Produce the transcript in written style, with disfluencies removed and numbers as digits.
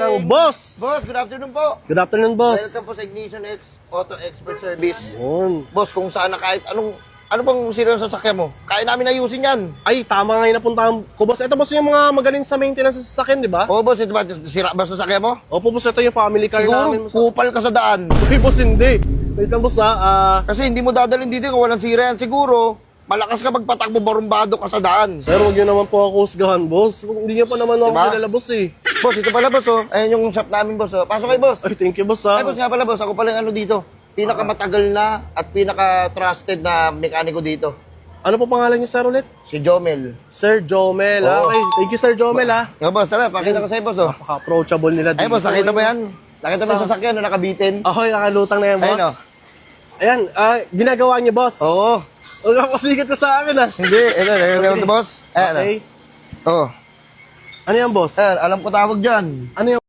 ng boss. Boss, good afternoon po. Good afternoon, boss. Welcome po sa Ignition X Auto Expert Service. Yun. Boss, kung saan na kahit ano bang sira sa sasakyan mo, kaya namin ayusin yan. Ay, tama nga yung napuntahan ko, boss. Ito, boss, yung mga magaling sa maintenance sa sasakyan, di ba? Oo, boss, ito ba, sira ba sa sasakyan mo? Opo, boss, ito yung family car namin. Siguro, kupal ka sa daan. Uy, boss, hindi. Wait lang, boss, Kasi hindi mo dadalhin dito kung walang sira yan. Siguro, malakas ka magpatakbo, barumbado ka sa daan. Sir, huwag nyo naman po ako husgahan, boss. Hindi nyo pa naman ako Diba? kilala, boss, eh. Boss, ito pala, boss, oh. Ayan yung shop namin, boss, oh. Pasok kayo, boss. Ay, thank you, boss, Ay, boss, nga pala, boss. Ako pala yung ano dito. Pinakamatagal na at pinaka-trusted na mekaniko dito. Ano po pangalan niyo, sir, ulit? Si Jomel. Sir Jomel, Oo. Okay, thank you, Sir Jomel, Nga, boss, tara, pakita ko sa'yo, boss, oh. Napaka-approachable nila Ay, boss, nakita mo yan? Nakita mo yung sasakyan na nakabitin? Ako, nakalutang na yan, boss. Ayun, oh. Ayan, ginagawa niyo, boss. Oo. Huwag ka pasigat ka sa akin, Hindi, ito, boss. Ayan, Okay. oh. Ano yan, boss? Ayan, alam ko tawag dyan. Ano yan?